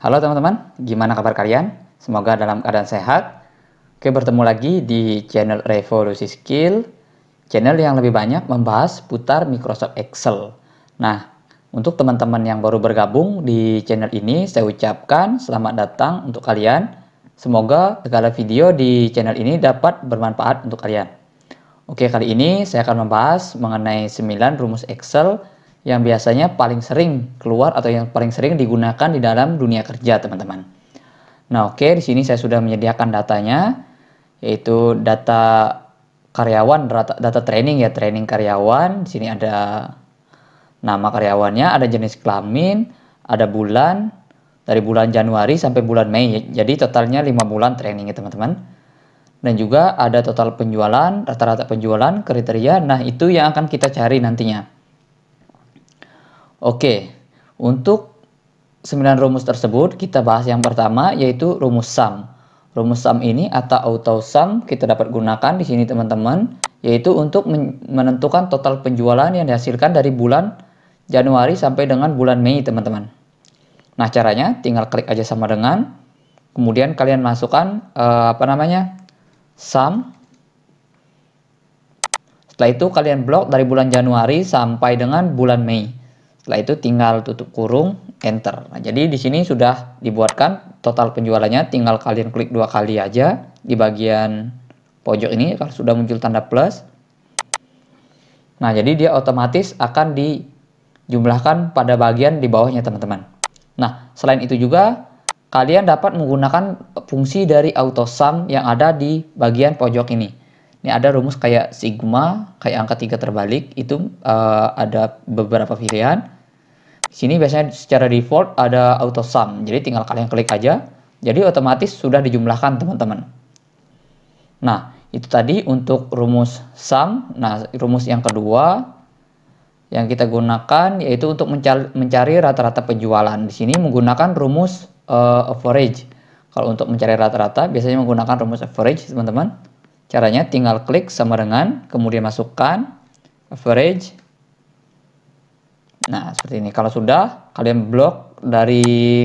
Halo teman-teman, gimana kabar kalian? Semoga dalam keadaan sehat. Oke, bertemu lagi di channel Revolusi Skill, channel yang lebih banyak membahas putar Microsoft Excel. Nah, untuk teman-teman yang baru bergabung di channel ini, saya ucapkan selamat datang untuk kalian. Semoga segala video di channel ini dapat bermanfaat untuk kalian. Oke, kali ini saya akan membahas mengenai 9 rumus Excel yang biasanya paling sering keluar atau yang paling sering digunakan di dalam dunia kerja, teman-teman. Nah, oke, di sini saya sudah menyediakan datanya, yaitu data karyawan, data training ya, training karyawan. Di sini ada nama karyawannya, ada jenis kelamin, ada bulan, dari bulan Januari sampai bulan Mei. Jadi totalnya 5 bulan training ya, teman-teman. Dan juga ada total penjualan, rata-rata penjualan, kriteria. Nah, itu yang akan kita cari nantinya. Oke, untuk 9 rumus tersebut kita bahas yang pertama yaitu rumus sum. Rumus sum ini atau auto sum kita dapat gunakan di sini teman-teman, yaitu untuk menentukan total penjualan yang dihasilkan dari bulan Januari sampai dengan bulan Mei, teman-teman. Nah, caranya tinggal klik aja sama dengan, kemudian kalian masukkan sum. Setelah itu kalian blok dari bulan Januari sampai dengan bulan Mei. Setelah itu tinggal tutup kurung, enter. Nah, jadi di sini sudah dibuatkan total penjualannya, tinggal kalian klik 2 kali aja di bagian pojok ini kalau sudah muncul tanda plus. Nah, jadi dia otomatis akan dijumlahkan pada bagian di bawahnya, teman-teman. Nah, selain itu juga kalian dapat menggunakan fungsi dari auto sum yang ada di bagian pojok ini. Ini ada rumus kayak sigma, kayak angka 3 terbalik, itu ada beberapa pilihan. Di sini biasanya secara default ada auto sum, jadi tinggal kalian klik aja, jadi otomatis sudah dijumlahkan, teman-teman. Nah, itu tadi untuk rumus sum. Nah, rumus yang kedua yang kita gunakan yaitu untuk mencari rata-rata penjualan. Di sini menggunakan rumus average. Kalau untuk mencari rata-rata biasanya menggunakan rumus average, teman-teman. Caranya tinggal klik sama dengan, kemudian masukkan average. Nah, seperti ini. Kalau sudah, kalian blok dari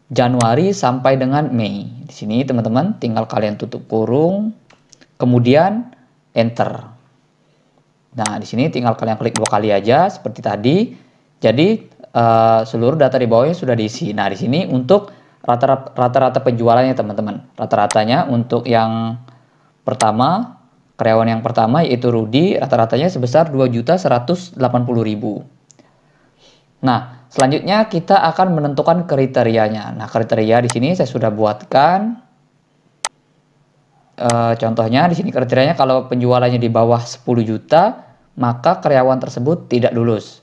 Januari sampai dengan Mei. Di sini, teman-teman, tinggal kalian tutup kurung, kemudian enter. Nah, di sini tinggal kalian klik 2 kali aja, seperti tadi. Jadi, seluruh data di bawahnya sudah diisi. Nah, di sini untuk rata-rata penjualannya, teman-teman. Rata-ratanya untuk yang pertama, karyawan yang pertama yaitu Rudi, rata-ratanya sebesar 2.180.000. Nah, selanjutnya kita akan menentukan kriterianya. Nah, kriteria di sini saya sudah buatkan. Contohnya di sini kriterianya kalau penjualannya di bawah 10 juta, maka karyawan tersebut tidak lulus.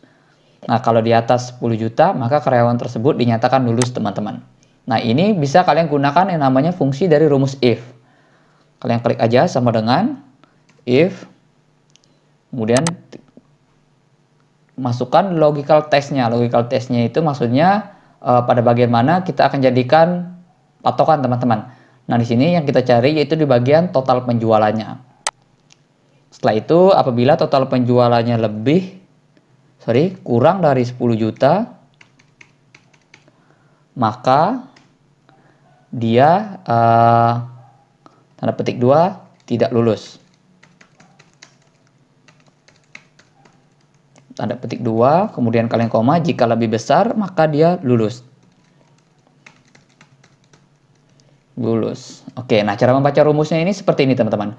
Nah, kalau di atas 10 juta, maka karyawan tersebut dinyatakan lulus, teman-teman. Nah, ini bisa kalian gunakan yang namanya fungsi dari rumus if. Kalian klik aja sama dengan if, kemudian masukkan logical testnya. Logical testnya itu maksudnya pada bagian mana kita akan jadikan patokan, teman-teman. Nah, di sini yang kita cari yaitu di bagian total penjualannya. Setelah itu apabila total penjualannya kurang dari 10 juta, maka dia tanda petik 2 tidak lulus. Tanda petik 2, kemudian kalian koma, jika lebih besar maka dia lulus. Lulus. Oke, nah cara membaca rumusnya ini seperti ini, teman-teman.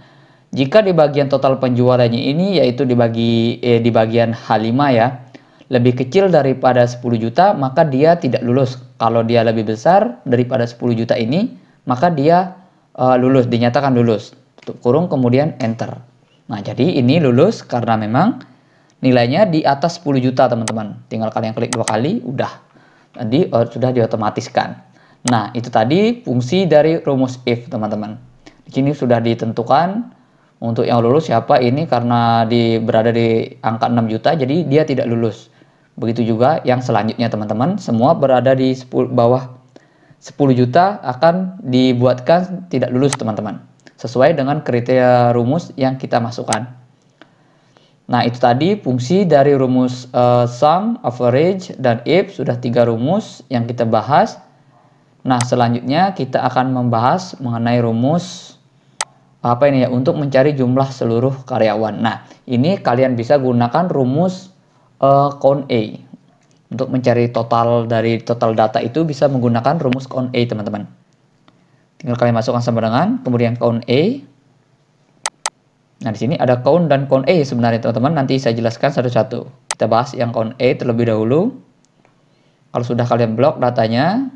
Jika di bagian total penjualannya ini yaitu di bagian H5 ya, lebih kecil daripada 10 juta, maka dia tidak lulus. Kalau dia lebih besar daripada 10 juta ini, maka dia lulus, dinyatakan lulus. Tutup kurung, kemudian enter. Nah, jadi ini lulus karena memang nilainya di atas 10 juta, teman-teman. Tinggal kalian klik 2 kali, udah. Tadi sudah diotomatiskan. Nah, itu tadi fungsi dari rumus if, teman-teman. Di sini sudah ditentukan untuk yang lulus siapa ini karena berada di angka 6 juta, jadi dia tidak lulus. Begitu juga yang selanjutnya, teman-teman. Semua berada di bawah 10 juta akan dibuatkan tidak lulus, teman-teman. Sesuai dengan kriteria rumus yang kita masukkan. Nah, itu tadi fungsi dari rumus sum, average, dan if. Sudah 3 rumus yang kita bahas. Nah, selanjutnya kita akan membahas mengenai rumus apa ini ya, untuk mencari jumlah seluruh karyawan. Nah, ini kalian bisa gunakan rumus count A. Untuk mencari total dari total data itu bisa menggunakan rumus count A, teman-teman. Tinggal kalian masukkan sama dengan, kemudian count A. Nah, di sini ada count dan count A sebenarnya, teman-teman. Nanti saya jelaskan satu-satu. Kita bahas yang count A terlebih dahulu. Kalau sudah kalian blok datanya,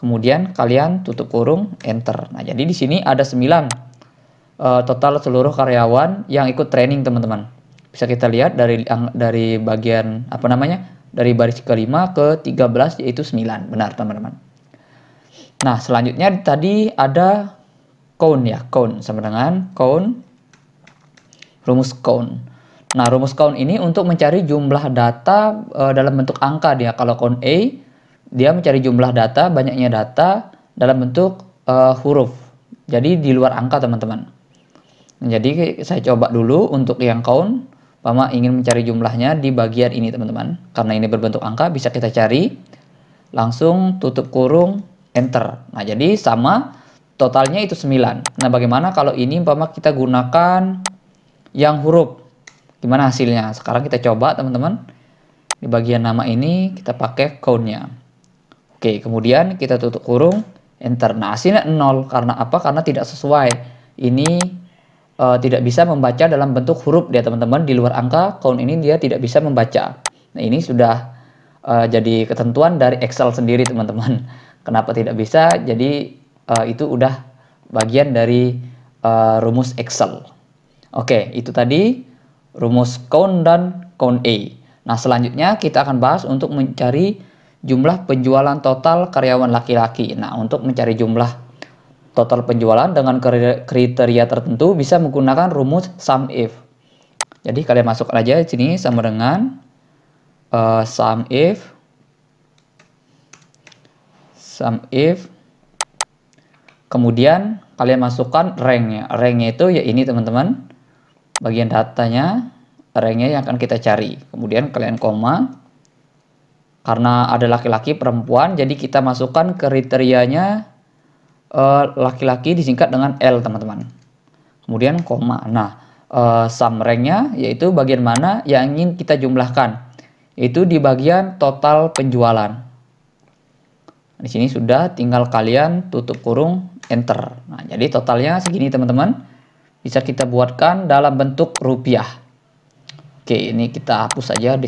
kemudian kalian tutup kurung, enter. Nah, jadi di sini ada 9 total seluruh karyawan yang ikut training, teman-teman. Bisa kita lihat dari bagian apa namanya? Dari baris ke-5 ke 13 yaitu 9. Benar, teman-teman. Nah, selanjutnya tadi ada count ya, count sama dengan count, rumus count. Nah, rumus count ini untuk mencari jumlah data dalam bentuk angka dia. Kalau count A, dia mencari jumlah data, banyaknya data dalam bentuk huruf. Jadi di luar angka, teman-teman. Jadi saya coba dulu untuk yang count. Mama ingin mencari jumlahnya di bagian ini, teman-teman. Karena ini berbentuk angka, bisa kita cari. Langsung tutup kurung, enter. Nah, jadi sama, totalnya itu 9. Nah, bagaimana kalau ini umpama kita gunakan yang huruf? Gimana hasilnya? Sekarang kita coba, teman-teman. Di bagian nama ini kita pakai count-nya. Oke, kemudian kita tutup kurung, enter. Nah, hasilnya 0. Karena apa? Karena tidak sesuai. Ini tidak bisa membaca dalam bentuk huruf dia, teman-teman. Di luar angka, count ini dia tidak bisa membaca. Nah, ini sudah jadi ketentuan dari Excel sendiri, teman-teman. Kenapa tidak bisa? Jadi itu udah bagian dari rumus Excel. Oke, itu tadi rumus count dan count A. Nah, selanjutnya kita akan bahas untuk mencari jumlah penjualan total karyawan laki-laki. Nah, untuk mencari jumlah total penjualan dengan kriteria tertentu bisa menggunakan rumus sum if. Jadi kalian masuk aja di sini sama dengan sum if, kemudian kalian masukkan ranknya. Ranknya itu ya ini, teman-teman. Bagian datanya, ranknya yang akan kita cari. Kemudian kalian koma. Karena ada laki-laki perempuan, jadi kita masukkan kriterianya laki-laki disingkat dengan L, teman-teman. Kemudian koma. Nah, sum ranknya yaitu bagian mana yang ingin kita jumlahkan, yaitu di bagian total penjualan. Di sini sudah, tinggal kalian tutup kurung, enter. Nah, jadi totalnya segini, teman-teman. Bisa kita buatkan dalam bentuk rupiah. Oke, ini kita hapus saja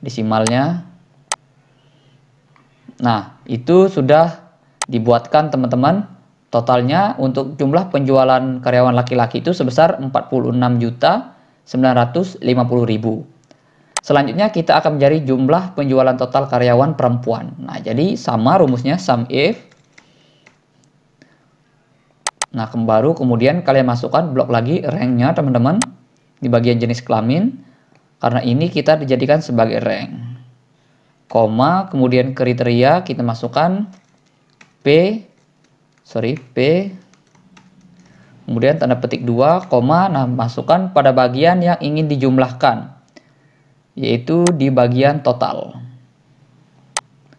desimalnya. Nah, itu sudah dibuatkan, teman-teman. Totalnya untuk jumlah penjualan karyawan laki-laki itu sebesar 46.950.000. Selanjutnya kita akan mencari jumlah penjualan total karyawan perempuan. Nah, jadi sama rumusnya sum if. Nah, kemudian kalian masukkan blok lagi ranknya, teman-teman, di bagian jenis kelamin. Karena ini kita dijadikan sebagai rank. Koma, kemudian kriteria kita masukkan P, kemudian tanda petik 2, koma, nah masukkan pada bagian yang ingin dijumlahkan, yaitu di bagian total.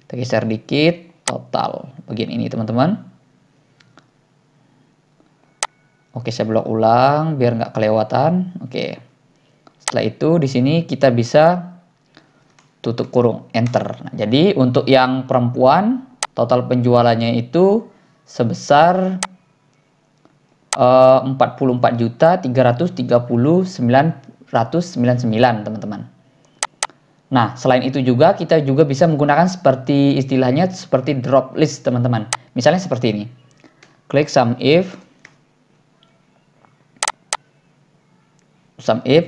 Kita geser dikit, total, bagian ini, teman-teman. Oke, saya blok ulang biar nggak kelewatan. Oke, setelah itu di sini kita bisa tutup kurung, enter. Nah, jadi untuk yang perempuan, total penjualannya itu sebesar 44.339.999, teman-teman. Nah, selain itu juga kita juga bisa menggunakan seperti istilahnya seperti drop list, teman-teman. Misalnya seperti ini. Klik sum if,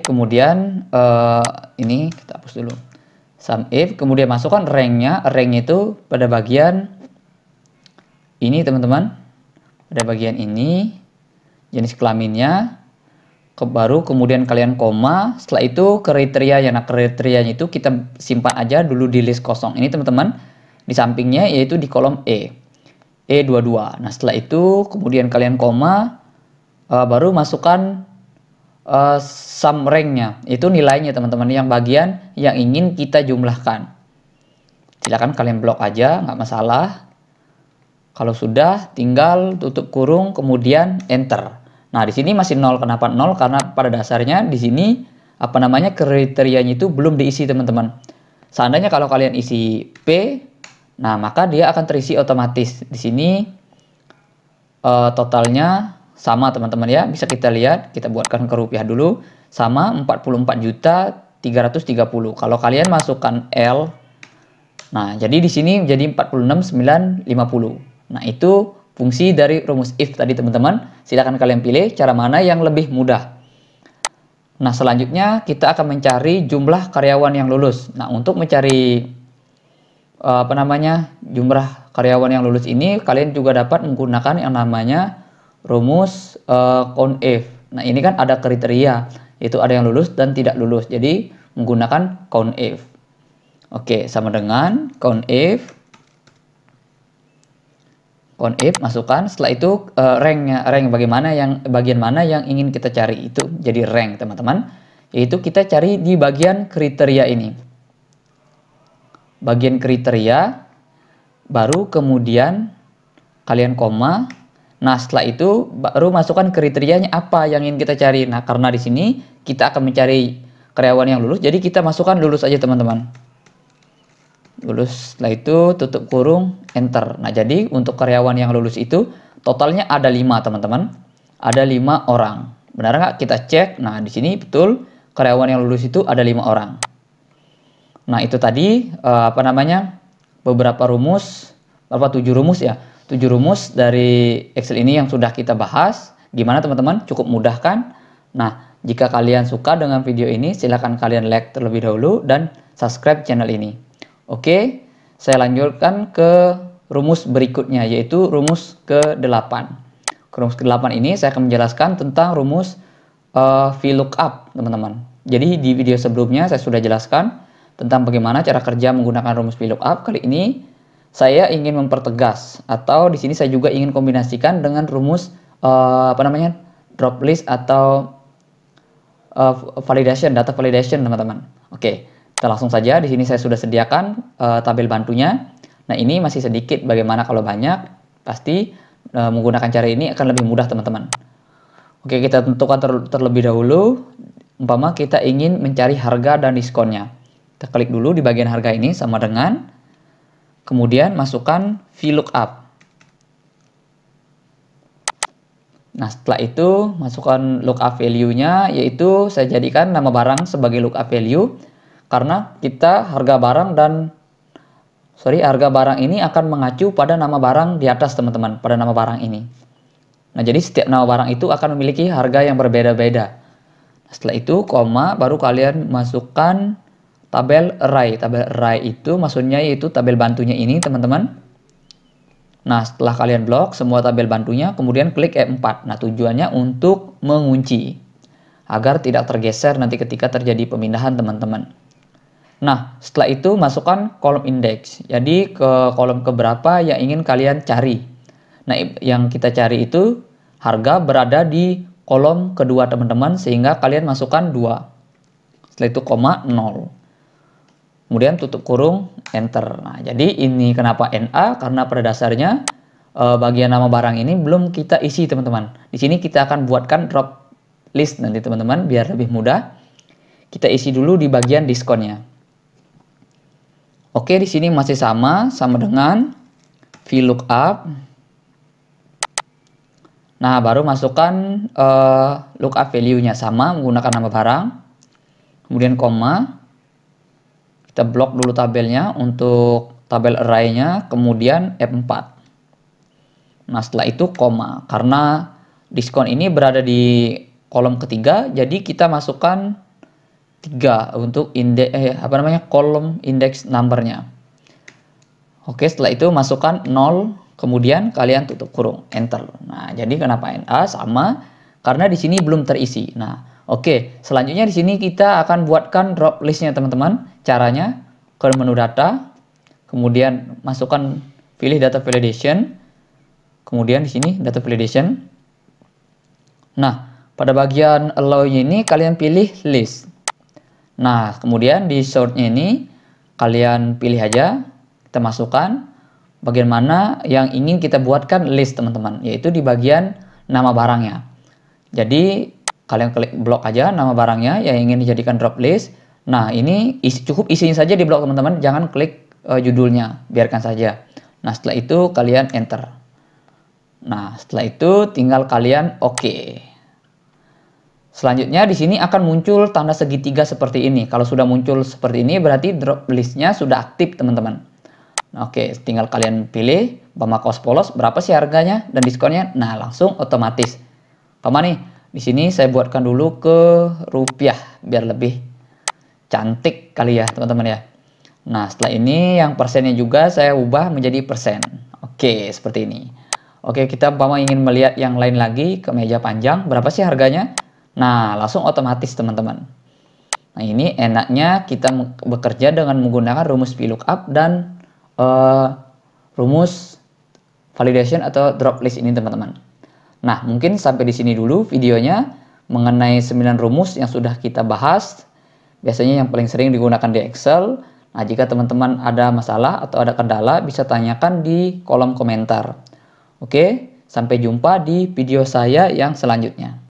kemudian ini kita hapus dulu. Sum if, kemudian masukkan ranknya. Ranknya itu pada bagian ini, teman-teman. Pada bagian ini, jenis kelaminnya, kemudian kalian koma. Setelah itu kriterianya. Nah, kriterianya itu kita simpan aja dulu di list kosong ini, teman-teman. Di sampingnya yaitu di kolom E22. Nah, setelah itu kemudian kalian koma, baru masukkan sum ranknya, itu nilainya, teman-teman, yang bagian yang ingin kita jumlahkan. Silakan kalian blok aja, nggak masalah. Kalau sudah, tinggal tutup kurung, kemudian enter. Nah, di sini masih 0. Kenapa 0? Karena pada dasarnya di sini kriterianya itu belum diisi, teman-teman. Seandainya kalau kalian isi P, nah maka dia akan terisi otomatis. Di sini totalnya sama, teman-teman ya. Bisa kita lihat, kita buatkan ke rupiah dulu. Sama 44.330. Kalau kalian masukkan L, nah jadi di sini menjadi 46.950. Nah, itu fungsi dari rumus if tadi, teman-teman. Silahkan kalian pilih cara mana yang lebih mudah. Nah, selanjutnya kita akan mencari jumlah karyawan yang lulus. Nah, untuk mencari jumlah karyawan yang lulus ini, kalian juga dapat menggunakan yang namanya rumus COUNTIF. Nah, ini kan ada kriteria, yaitu ada yang lulus dan tidak lulus. Jadi, menggunakan COUNTIF. Oke, sama dengan COUNTIF masukkan. Setelah itu rank bagian mana yang ingin kita cari, itu jadi rank, teman-teman. Yaitu kita cari di bagian kriteria ini. Bagian kriteria, baru kemudian kalian koma. Nah, setelah itu baru masukkan kriterianya apa yang ingin kita cari. Nah, karena di sini kita akan mencari karyawan yang lulus, jadi kita masukkan lulus aja, teman-teman. Lulus. Setelah itu tutup kurung, enter. Nah, jadi untuk karyawan yang lulus itu totalnya ada 5, teman-teman. Ada 5 orang. Benar nggak? Kita cek. Nah, di sini betul karyawan yang lulus itu ada 5 orang. Nah, itu tadi beberapa rumus, 7 rumus ya. 7 rumus dari Excel ini yang sudah kita bahas. Gimana, teman-teman? Cukup mudah kan? Nah, jika kalian suka dengan video ini, silahkan kalian like terlebih dahulu dan subscribe channel ini. Oke, saya lanjutkan ke rumus berikutnya, yaitu rumus ke-8. Rumus ke-8 ini saya akan menjelaskan tentang rumus VLOOKUP, teman-teman. Jadi di video sebelumnya saya sudah jelaskan tentang bagaimana cara kerja menggunakan rumus VLOOKUP. Kali ini saya ingin mempertegas, atau di sini saya juga ingin kombinasikan dengan rumus drop list atau data validation, teman-teman. Oke. Kita langsung saja. Di sini saya sudah sediakan tabel bantunya. Nah, ini masih sedikit. Bagaimana kalau banyak? Pasti menggunakan cara ini akan lebih mudah, teman-teman. Oke, kita tentukan terlebih dahulu. Umpama kita ingin mencari harga dan diskonnya. Kita klik dulu di bagian harga ini sama dengan. Kemudian masukkan VLOOKUP. Nah, setelah itu masukkan lookup value-nya, yaitu saya jadikan nama barang sebagai lookup value. Karena kita harga barang ini akan mengacu pada nama barang di atas, teman-teman, pada nama barang ini. Nah, jadi setiap nama barang itu akan memiliki harga yang berbeda-beda. Setelah itu, koma, baru kalian masukkan tabel array. Tabel array itu maksudnya yaitu tabel bantunya ini, teman-teman. Nah, setelah kalian blok semua tabel bantunya, kemudian klik F4. Nah, tujuannya untuk mengunci agar tidak tergeser nanti ketika terjadi pemindahan, teman-teman. Nah, setelah itu masukkan kolom indeks. Jadi ke kolom keberapa yang ingin kalian cari. Nah, yang kita cari itu harga berada di kolom kedua, teman-teman, sehingga kalian masukkan 2. Setelah itu koma 0. Kemudian tutup kurung, enter. Nah, jadi ini kenapa NA? Karena pada dasarnya bagian nama barang ini belum kita isi, teman-teman. Di sini kita akan buatkan drop list nanti, teman-teman, biar lebih mudah. Kita isi dulu di bagian diskonnya. Oke, di sini masih sama dengan VLOOKUP. Nah, baru masukkan lookup value-nya sama menggunakan nama barang. Kemudian koma. Kita blok dulu tabelnya untuk tabel array-nya, kemudian F4. Nah, setelah itu koma. Karena diskon ini berada di kolom ketiga, jadi kita masukkan 3 untuk kolom index number-nya. Oke, setelah itu masukkan 0, kemudian kalian tutup kurung, enter. Nah, jadi kenapa NA sama? Karena di sini belum terisi. Nah, oke, selanjutnya di sini kita akan buatkan drop list-nya, teman-teman. Caranya ke menu data, kemudian masukkan pilih data validation. Kemudian di sini data validation. Nah, pada bagian allow-nya ini kalian pilih list. Nah, kemudian di sort-nya ini kalian pilih aja, kita masukkan bagian mana yang ingin kita buatkan list teman-teman, yaitu di bagian nama barangnya. Jadi kalian klik blok aja nama barangnya yang ingin dijadikan drop list. Nah ini cukup isinya saja di blok teman-teman, jangan klik judulnya, biarkan saja. Nah setelah itu kalian enter. Nah setelah itu tinggal kalian oke. Selanjutnya di sini akan muncul tanda segitiga seperti ini. Kalau sudah muncul seperti ini berarti drop listnya sudah aktif teman-teman. Nah, oke, tinggal kalian pilih Bama kaos polos berapa sih harganya dan diskonnya. Nah langsung otomatis. Sama nih, di sini saya buatkan dulu ke rupiah biar lebih cantik kali ya teman-teman ya. Nah setelah ini yang persennya juga saya ubah menjadi persen. Oke, seperti ini. Oke, kita umpama ingin melihat yang lain lagi ke meja panjang berapa sih harganya. Nah, langsung otomatis teman-teman. Nah, ini enaknya kita bekerja dengan menggunakan rumus VLOOKUP dan rumus validation atau drop list ini teman-teman. Nah, mungkin sampai di sini dulu videonya mengenai 9 rumus yang sudah kita bahas. Biasanya yang paling sering digunakan di Excel. Nah, jika teman-teman ada masalah atau ada kendala bisa tanyakan di kolom komentar. Oke, sampai jumpa di video saya yang selanjutnya.